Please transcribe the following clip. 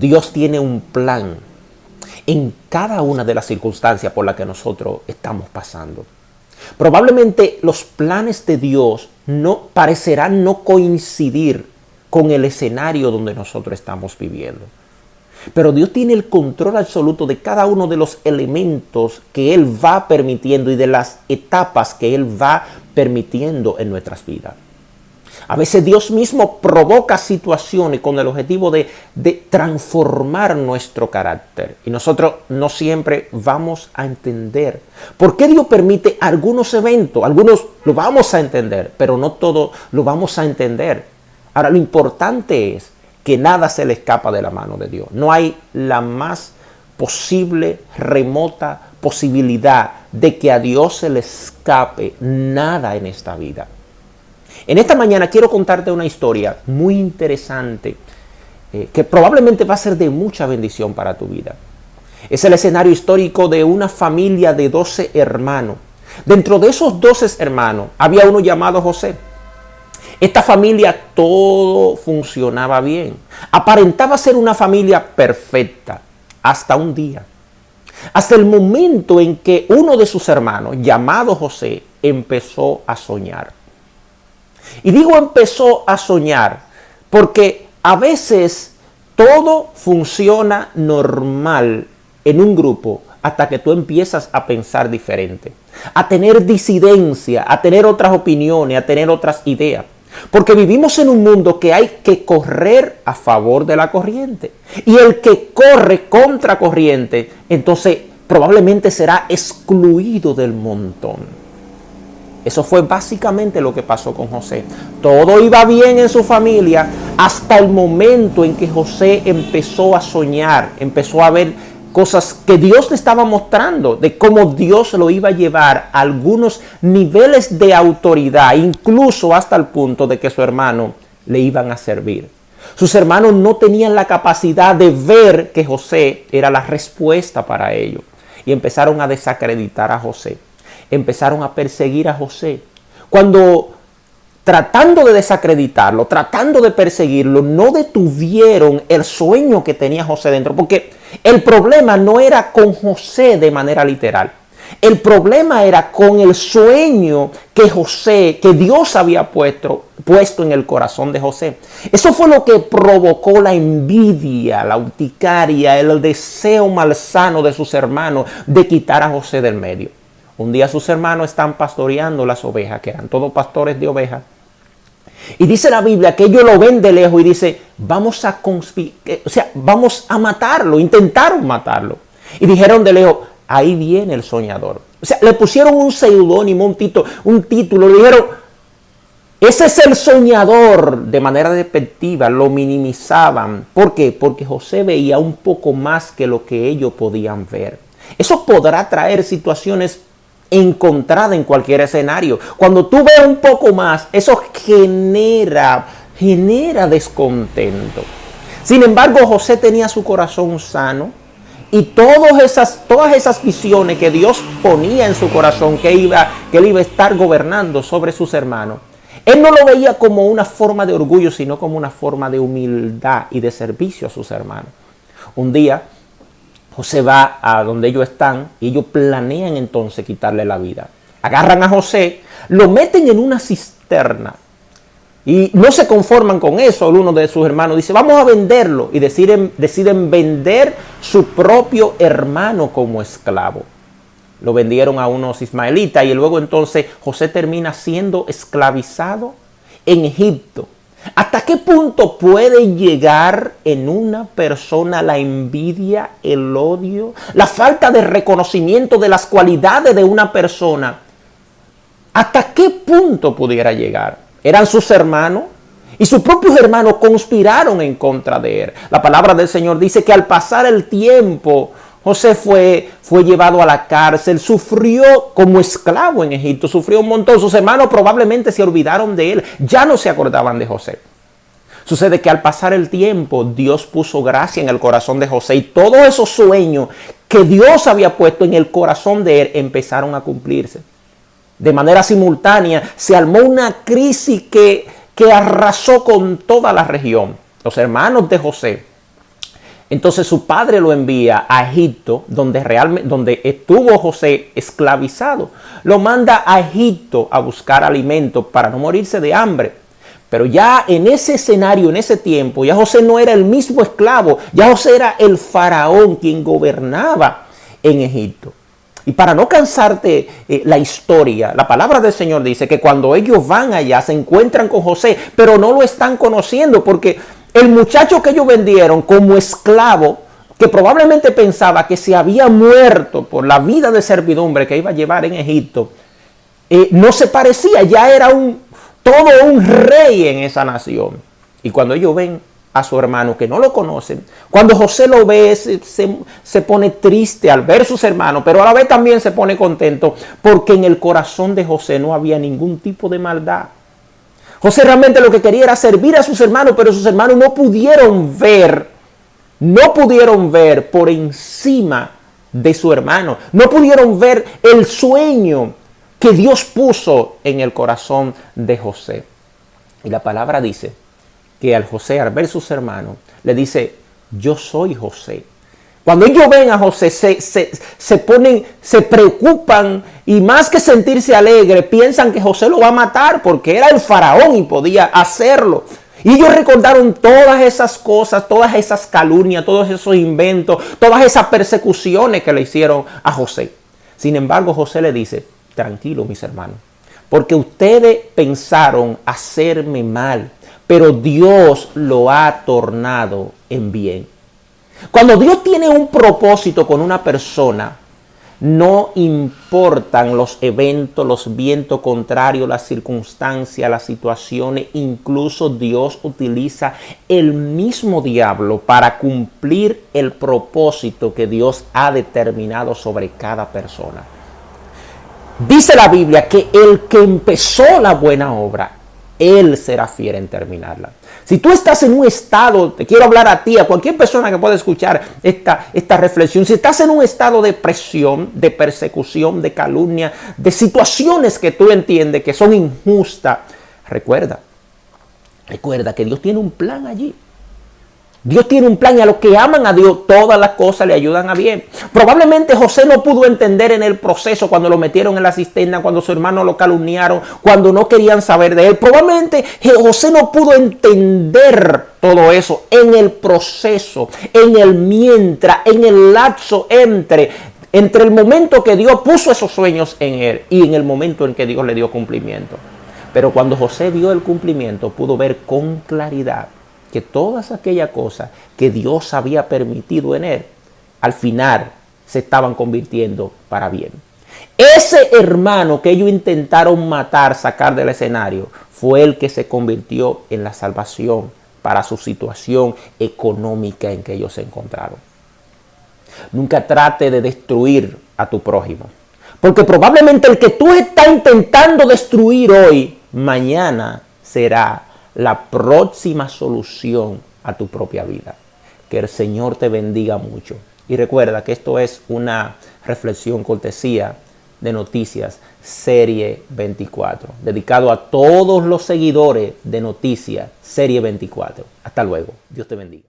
Dios tiene un plan en cada una de las circunstancias por las que nosotros estamos pasando. Probablemente los planes de Dios no parecerán no coincidir con el escenario donde nosotros estamos viviendo. Pero Dios tiene el control absoluto de cada uno de los elementos que Él va permitiendo y de las etapas que Él va permitiendo en nuestras vidas. A veces Dios mismo provoca situaciones con el objetivo de transformar nuestro carácter. Y nosotros no siempre vamos a entender por qué Dios permite algunos eventos. Algunos lo vamos a entender, pero no todo lo vamos a entender. Ahora, lo importante es que nada se le escapa de la mano de Dios. No hay la más posible, remota posibilidad de que a Dios se le escape nada en esta vida. En esta mañana quiero contarte una historia muy interesante que probablemente va a ser de mucha bendición para tu vida. Es el escenario histórico de una familia de 12 hermanos. Dentro de esos 12 hermanos había uno llamado José. Esta familia todo funcionaba bien. Aparentaba ser una familia perfecta hasta un día. Hasta el momento en que uno de sus hermanos, llamado José, empezó a soñar. Y digo empezó a soñar porque a veces todo funciona normal en un grupo hasta que tú empiezas a pensar diferente, a tener disidencia, a tener otras opiniones, a tener otras ideas. Porque vivimos en un mundo que hay que correr a favor de la corriente. Y el que corre contra corriente, entonces probablemente será excluido del montón. Eso fue básicamente lo que pasó con José. Todo iba bien en su familia hasta el momento en que José empezó a soñar, empezó a ver cosas que Dios le estaba mostrando, de cómo Dios lo iba a llevar a algunos niveles de autoridad, incluso hasta el punto de que su hermano le iban a servir. Sus hermanos no tenían la capacidad de ver que José era la respuesta para ellos y empezaron a desacreditar a José. Empezaron a perseguir a José. Cuando tratando de desacreditarlo, tratando de perseguirlo, no detuvieron el sueño que tenía José dentro. Porque el problema no era con José de manera literal. El problema era con el sueño que Dios había puesto en el corazón de José. Eso fue lo que provocó la envidia, la urticaria, el deseo malsano de sus hermanos de quitar a José del medio. Un día sus hermanos están pastoreando las ovejas, que eran todos pastores de ovejas. Y dice la Biblia que ellos lo ven de lejos y dice, vamos a matarlo. Intentaron matarlo. Y dijeron de lejos, ahí viene el soñador. O sea, le pusieron un seudónimo, un título. Le dijeron, ese es el soñador. De manera despectiva, lo minimizaban. ¿Por qué? Porque José veía un poco más que lo que ellos podían ver. Eso podrá traer situaciones encontrada en cualquier escenario. Cuando tú ves un poco más, eso genera descontento. Sin embargo, José tenía su corazón sano y todas esas visiones que Dios ponía en su corazón, que él iba a estar gobernando sobre sus hermanos, él no lo veía como una forma de orgullo, sino como una forma de humildad y de servicio a sus hermanos. Un día, José va a donde ellos están y ellos planean entonces quitarle la vida. Agarran a José, lo meten en una cisterna y no se conforman con eso. Uno de sus hermanos dice, vamos a venderlo, y deciden vender su propio hermano como esclavo. Lo vendieron a unos ismaelitas y luego entonces José termina siendo esclavizado en Egipto. ¿Hasta qué punto puede llegar en una persona la envidia, el odio, la falta de reconocimiento de las cualidades de una persona? ¿Hasta qué punto pudiera llegar? Eran sus hermanos y sus propios hermanos conspiraron en contra de él. La palabra del Señor dice que al pasar el tiempo, José fue llevado a la cárcel, sufrió como esclavo en Egipto, sufrió un montón. Sus hermanos probablemente se olvidaron de él, ya no se acordaban de José. Sucede que al pasar el tiempo, Dios puso gracia en el corazón de José y todos esos sueños que Dios había puesto en el corazón de él empezaron a cumplirse. De manera simultánea se armó una crisis que arrasó con toda la región. Los hermanos de José Entonces su padre lo envía a Egipto, donde estuvo José esclavizado. Lo manda a Egipto a buscar alimento para no morirse de hambre. Pero ya en ese escenario, en ese tiempo, ya José no era el mismo esclavo, ya José era el faraón quien gobernaba en Egipto. Y para no cansarte la historia, la palabra del Señor dice que cuando ellos van allá se encuentran con José, pero no lo están conociendo porque el muchacho que ellos vendieron como esclavo, que probablemente pensaba que se había muerto por la vida de servidumbre que iba a llevar en Egipto, no se parecía, ya era todo un rey en esa nación. Y cuando ellos ven a su hermano que no lo conocen, cuando José lo ve, se pone triste al ver a sus hermanos, pero a la vez también se pone contento porque en el corazón de José no había ningún tipo de maldad. José realmente lo que quería era servir a sus hermanos, pero sus hermanos no pudieron ver por encima de su hermano, no pudieron ver el sueño que Dios puso en el corazón de José. Y la palabra dice que al ver sus hermanos, le dice, yo soy José. Cuando ellos ven a José, se preocupan y más que sentirse alegre, piensan que José lo va a matar porque era el faraón y podía hacerlo. Y ellos recordaron todas esas cosas, todas esas calumnias, todos esos inventos, todas esas persecuciones que le hicieron a José. Sin embargo, José le dice, tranquilo mis hermanos, porque ustedes pensaron hacerme mal, pero Dios lo ha tornado en bien. Cuando Dios tiene un propósito con una persona, no importan los eventos, los vientos contrarios, las circunstancias, las situaciones, incluso Dios utiliza el mismo diablo para cumplir el propósito que Dios ha determinado sobre cada persona. Dice la Biblia que el que empezó la buena obra, Él será fiel en terminarla. Si tú estás en un estado, te quiero hablar a ti, a cualquier persona que pueda escuchar esta reflexión, si estás en un estado de presión, de persecución, de calumnia, de situaciones que tú entiendes que son injustas, recuerda que Dios tiene un plan allí. Dios tiene un plan y a los que aman a Dios todas las cosas le ayudan a bien. Probablemente José no pudo entender en el proceso cuando lo metieron en la cisterna, cuando su hermano lo calumniaron, cuando no querían saber de él. Probablemente José no pudo entender todo eso en el proceso, en el mientras, en el lapso entre el momento que Dios puso esos sueños en él y en el momento en que Dios le dio cumplimiento. Pero cuando José vio el cumplimiento, pudo ver con claridad que todas aquellas cosas que Dios había permitido en él, al final se estaban convirtiendo para bien. Ese hermano que ellos intentaron matar, sacar del escenario, fue el que se convirtió en la salvación para su situación económica en que ellos se encontraron. Nunca trate de destruir a tu prójimo, porque probablemente el que tú estás intentando destruir hoy, mañana será la próxima solución a tu propia vida. Que el Señor te bendiga mucho. Y recuerda que esto es una reflexión cortesía de Noticias Serie 24, dedicado a todos los seguidores de Noticias Serie 24. Hasta luego. Dios te bendiga.